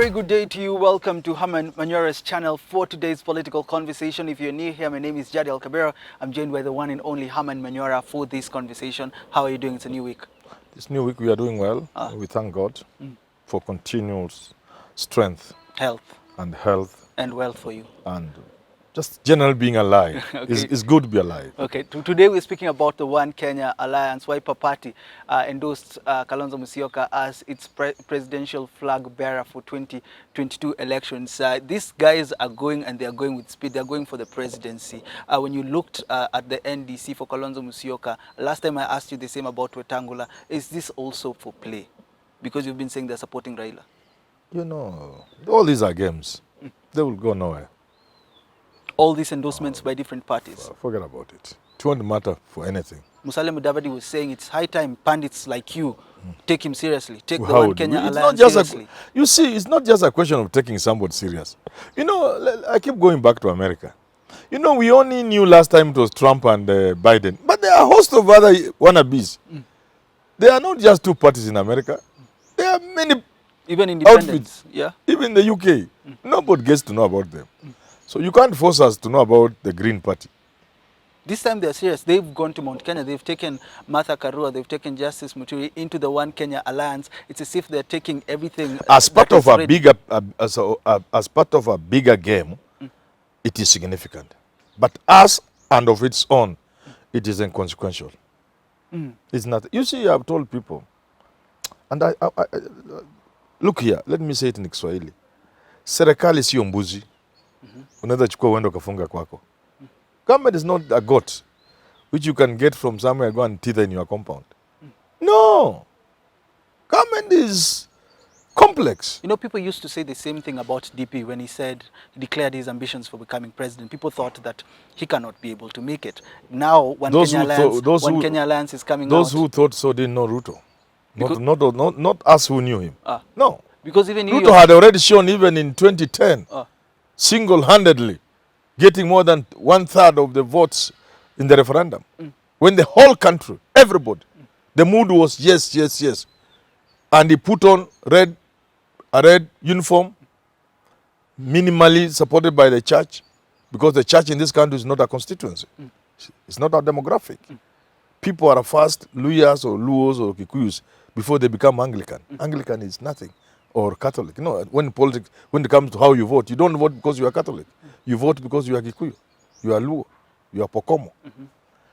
very good day to you. Welcome to Herman Manyora's channel for today's political conversation. If you're new here, my name is Jadiel Kabiro. I'm joined by the one and only Herman Manyora for this conversation. How are you doing? It's a new week. This new week we are doing well. We thank God for continuous strength, Health, and wealth for you. And just general being alive. Okay. It's good to be alive. Okay, today we're speaking about the One Kenya Alliance. Wiper Party endorsed Kalonzo Musyoka as its presidential flag bearer for 2022 elections. These guys are going, and they are going with speed. They're going for the presidency. When you looked at the NDC for Kalonzo Musyoka, last time I asked you the same about Wetangula. Is this also for play? Because you've been saying they're supporting Raila. You know, all these are games. They will go nowhere. All these endorsements by different parties. Forget about it. It won't matter for anything. Musalia Mudavadi was saying it's high time pundits like you take him seriously. Take the One Kenya Alliance seriously. You see, it's not just a question of taking somebody serious. You know, I keep going back to America. You know, we only knew last time it was Trump and Biden. But there are a host of other wannabes. There are not just two parties in America. There are many even independents. Yeah. Even the UK. Nobody gets to know about them. So you can't force us to know about the Green Party. This time they're serious. They've gone to Mount Kenya. They've taken Martha Karua. They've taken Justice Muturi into the One Kenya Alliance. It's as if they're taking everything as part of a bigger, as part of a bigger game. It is significant, but as and of its own, it is inconsequential. It's not. You see, I've told people, and I look here. Let me say it in Kiswahili. Serikali sio mbuzi. Unaweza chukua uende kafunga kwako. Government is not a goat which you can get from somewhere, go and tether in your compound. No. Government is complex. You know, people used to say the same thing about DP when he declared his ambitions for becoming president. People thought that he cannot be able to make it. Now, One Kenya Alliance is coming out. Those who thought so didn't know Ruto. Not us who knew him. No. Because even Ruto had already shown, even in 2010, single-handedly getting more than 1/3 of the votes in the referendum. When the whole country, everybody, the mood was yes, yes, yes. And he put on a red uniform, minimally supported by the church, because the church in this country is not a constituency. It's not a demographic. People are first Luyas or Luos or Kikuyus before they become Anglican. Anglican is nothing. Or Catholic. No, when it comes to how you vote, you don't vote because you are Catholic. You vote because you are Kikuyu, you are Luo, you are Pokomo.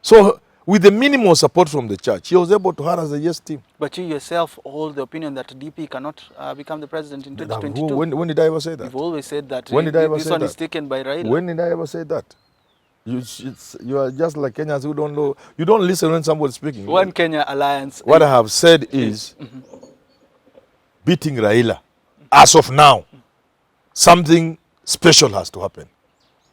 So, with the minimal support from the church, he was able to harass the yes team. But you yourself hold the opinion that DP cannot become the president in 2022. When did I ever say that? You've always said that. When did I ever this say one that? Is taken by Raila. When did I ever say that? You are just like Kenyans who don't know. You don't listen when somebody's speaking. One Kenya Alliance. What I have said is beating Raila. As of now, something special has to happen.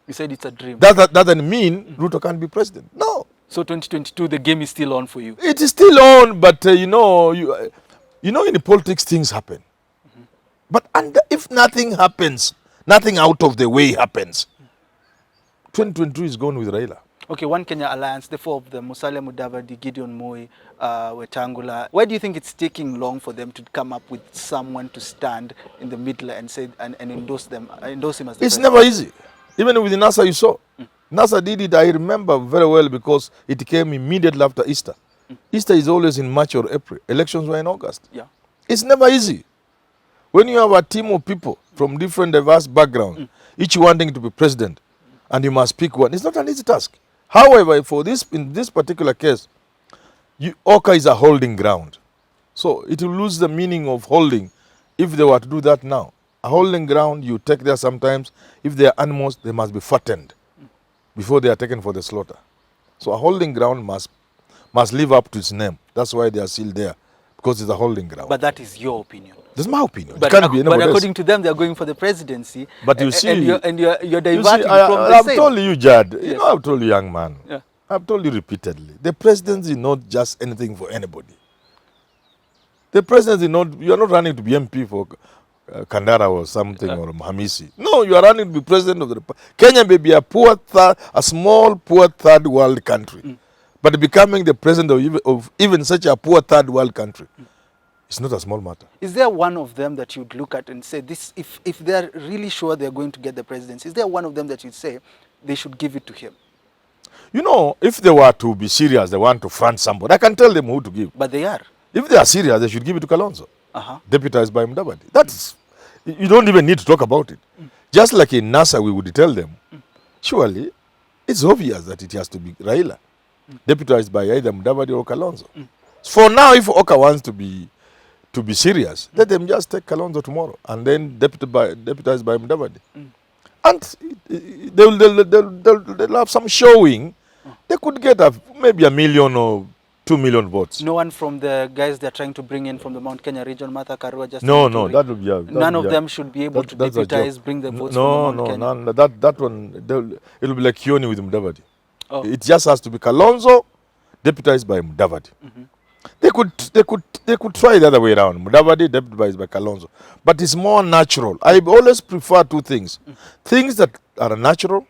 You said it's a dream. That doesn't mean Ruto can't be president. No. So 2022, the game is still on for you. It is still on, but you know, in the politics things happen. But if nothing happens, nothing out of the way happens, 2022 is gone with Raila. Okay, One Kenya Alliance, the four of them, Musalia Mudavadi, Gideon Moi, Wetangula. Why do you think it's taking long for them to come up with someone to stand in the middle and say and endorse him as the president? It's never easy. Even with NASA, you saw. NASA did it, I remember very well, because it came immediately after Easter. Easter is always in March or April. Elections were in August. Yeah. It's never easy. When you have a team of people from different diverse backgrounds, each wanting to be president, and you must pick one, it's not an easy task. However, in this particular case, Oka is a holding ground. So it will lose the meaning of holding if they were to do that now. A holding ground, you take there sometimes. If they are animals, they must be fattened before they are taken for the slaughter. So a holding ground must live up to its name. That's why they are still there, because it's a holding ground. But that is your opinion. That's my opinion. But, it can't be but else. According to them, they are going for the presidency. But you see, and you're diverting from the I've same. told you, Jad. Yes. You know, I've told you, young man. Yeah. I've told you repeatedly. The presidency is not just anything for anybody. The presidency is not. You are not running to be MP for Kandara or something or Hamisi. No, you are running to be president of the Republic. Kenya may be a small, poor third world country, but becoming the president of even such a poor third world country It's not a small matter. Is there one of them that you'd look at and say, this, if they're really sure they're going to get the presidency, is there one of them that you'd say they should give it to him? You know, if they were to be serious, they want to front somebody, I can tell them who to give. But they are. If they are serious, they should give it to Kalonzo, deputized by Mudavadi. That's, you don't even need to talk about it. Just like in NASA, we would tell them, surely, it's obvious that it has to be Raila, deputized by either Mudavadi or Kalonzo. For now, if Oka wants to be serious, let them just take Kalonzo tomorrow and then deputized by Mudavadi. And they'll have some showing. They could get maybe 1 million or 2 million votes. No one from the guys they're trying to bring in from the Mount Kenya region, Martha Karua, just no, that would be none of them should be able to deputize, bring the votes from the Mount Kenya. No, that one, it'll be like Kioni with Mudavadi. It just has to be Kalonzo, deputized by Mudavadi. They could try the other way around. Mudavadi deputized by Kalonzo. But it's more natural. I always prefer two things. Things that are natural,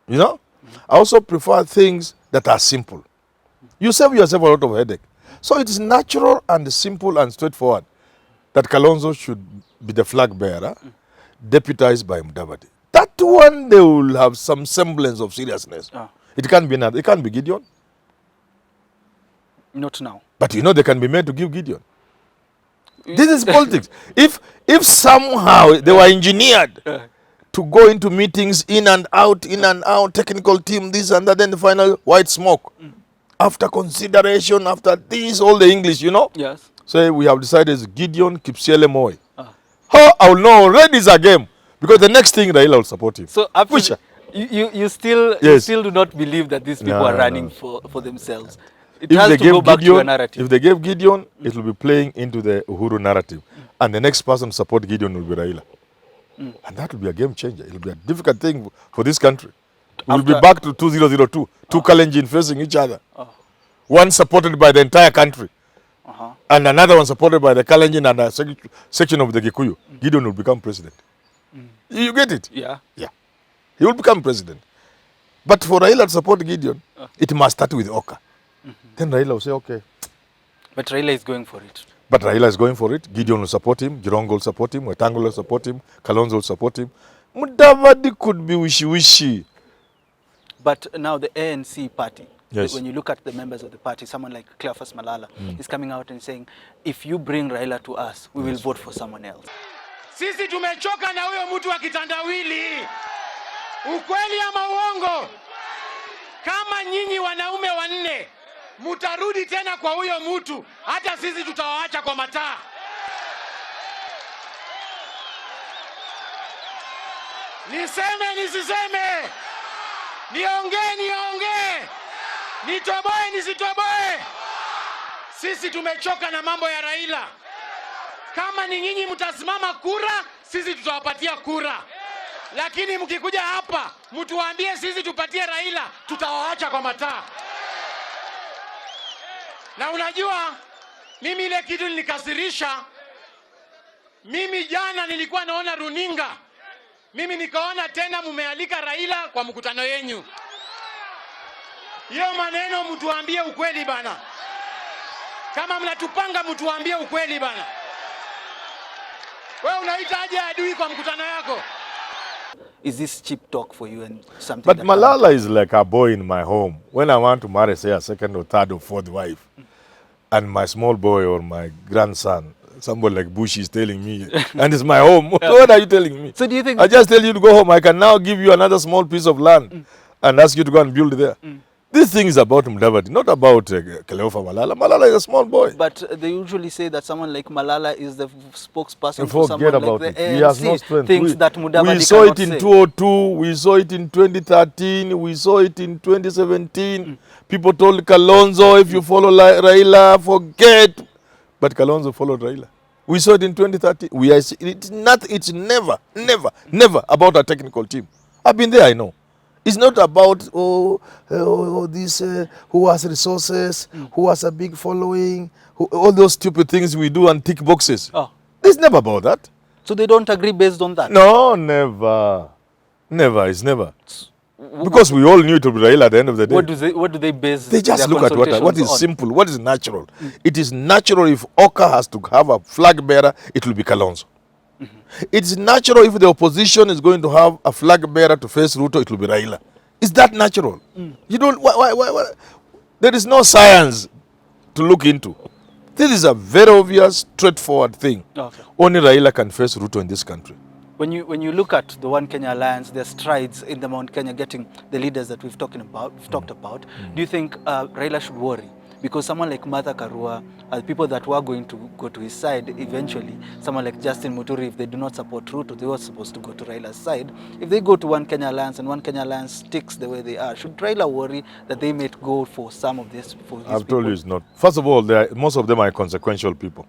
you know. I also prefer things that are simple. You save yourself a lot of headache. So it is natural and simple and straightforward that Kalonzo should be the flag bearer, deputized by Mudavadi. That one, they will have some semblance of seriousness. It can't be another. It can't be Gideon. Not now. But you know they can be made to give Gideon. This is politics. If somehow they were engineered to go into meetings in and out, technical team, this and that, then the final white smoke. After consideration, after this, all the English, you know? Yes. Say we have decided it's Gideon Kipsiele Moi. How I will know already is a game. Because the next thing Raila will support him. So you still do not believe that these people are running for themselves. It has to go back to a narrative. If they gave Gideon, it will be playing into the Uhuru narrative. And the next person to support Gideon will be Raila. And that will be a game changer. It will be a difficult thing for this country. We will be back to 2002. Two Kalenjin facing each other. One supported by the entire country. And another one supported by the Kalenjin and a section of the Gikuyu. Gideon will become president. You get it? Yeah. Yeah. He will become president. But for Raila to support Gideon, it must start with Oka. Then Raila will say, okay. But Raila is going for it. But Raila is going for it. Gideon will support him. Jirongo will support him. Wetangula will support him. Kalonzo will support him. Mudavadi could be wishy-wishy. But now the ANC party, yes, when you look at the members of the party, someone like Cleophas Malala is coming out and saying, if you bring Raila to us, we will vote for someone else. Sisi tumechoka na huyo mtu wa kitandawili. Ukweli ama uongo? Kama nyinyi wanaume wanne mutarudi tena kwa huyo mtu, hata sisi tutawaacha kwa mataa. Niseme nisiseme? Niongee? Nitoboe nisitoboe? Sisi tumechoka na mambo ya Raila. Kama ni nyinyi mtasimama kura, sisi tutawapatia kura. Lakini mkikuja hapa, mtuambie sisi tupatie Raila, tutawaacha kwa mataa. Na unajua, mimi ile kitu nilikasirisha. Mimi jana nilikuwa naona runinga. Mimi nikaona tena mumealika Raila kwa mkutano yenyu. Hiyo maneno mtuambie ukweli bana. Kama mnatupanga mtuambie ukweli bana. Wewe unaitaje adui kwa mkutano yako? Is this cheap talk for you and something? But Malala is like a boy in my home. When I want to marry, say, a second or third or fourth wife, and my small boy or my grandson, somebody like Bush is telling me, and it's my home. What are you telling me? So do you think... I just tell you to go home. I can now give you another small piece of land and ask you to go and build there. This thing is about Mudavadi, not about Cleophas Malala. Malala is a small boy. But they usually say that someone like Malala is the spokesperson for someone like the ANC. He has no strength. Things that Mudavadi we saw it in say. 2002, we saw it in 2013, we saw it in 2017. People told Kalonzo, if you follow Raila, forget. But Kalonzo followed Raila. We saw it in 2013. It's never about a technical team. I've been there, I know. It's not about this who has resources, who has a big following, all those stupid things we do and tick boxes. It's never about that. So they don't agree based on that? No, never. Never. It's never. Because we all knew it would be Raila at the end of the day. What do they base They just their look at what is on? simple, what is natural. It is natural if Oka has to have a flag bearer, it will be Kalonzo. It's natural if the opposition is going to have a flag bearer to face Ruto, it will be Raila. Is that natural? You don't. Why? There is no science to look into. This is a very obvious, straightforward thing. Okay. Only Raila can face Ruto in this country. When you look at the One Kenya Alliance, there's strides in the Mount Kenya getting the leaders that we've talked about. Do you think Raila should worry? Because someone like Martha Karua, the people that were going to go to his side eventually, someone like Justin Muturi, if they do not support Ruto, they were supposed to go to Raila's side. If they go to One Kenya Alliance and One Kenya Alliance sticks the way they are, should Raila worry that they may go for some of this? I've told you it's not. First of all, most of them are consequential people.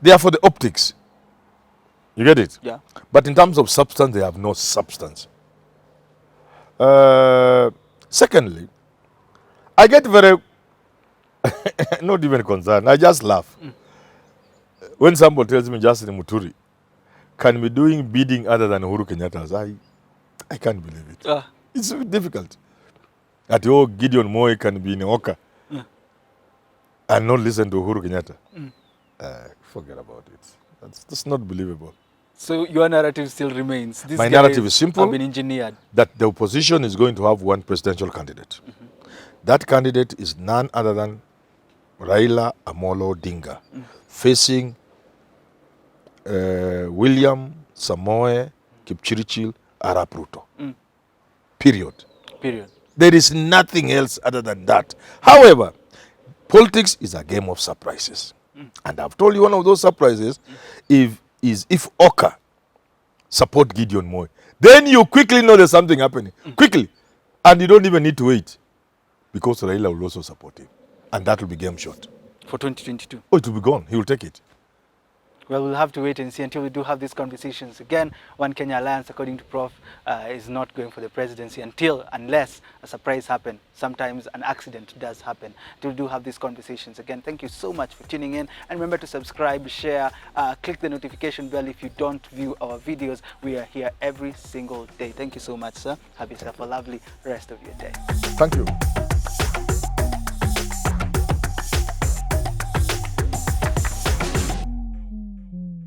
They are for the optics. You get it? Yeah. But in terms of substance, they have no substance. Secondly, I get very, not even concerned, I just laugh. When somebody tells me Justin Muturi can be doing bidding other than Uhuru Kenyatta's, I can't believe it. It's difficult. That Gideon Moi can be in Oka and not listen to Uhuru Kenyatta. Forget about it. That's not believable. So your narrative still remains. My narrative is simple. Have been engineered. That the opposition is going to have one presidential candidate. That candidate is none other than Raila Amolo Odinga, facing William Samoe Kipchirchir Arap Ruto. Period. There is nothing else other than that. However, politics is a game of surprises. And I've told you one of those surprises if Oka support Gideon Moi. Then you quickly know there's something happening. Quickly. And you don't even need to wait. Because Raila will also support him. And that will be game shot. For 2022? Oh, it will be gone. He will take it. Well, we'll have to wait and see until we do have these conversations. Again, One Kenya Alliance, according to Prof, is not going for the presidency unless a surprise happens. Sometimes an accident does happen. Until we do have these conversations. Again, thank you so much for tuning in. And remember to subscribe, share, click the notification bell if you don't view our videos. We are here every single day. Thank you so much, sir. Have yourself a lovely rest of your day. Thank you.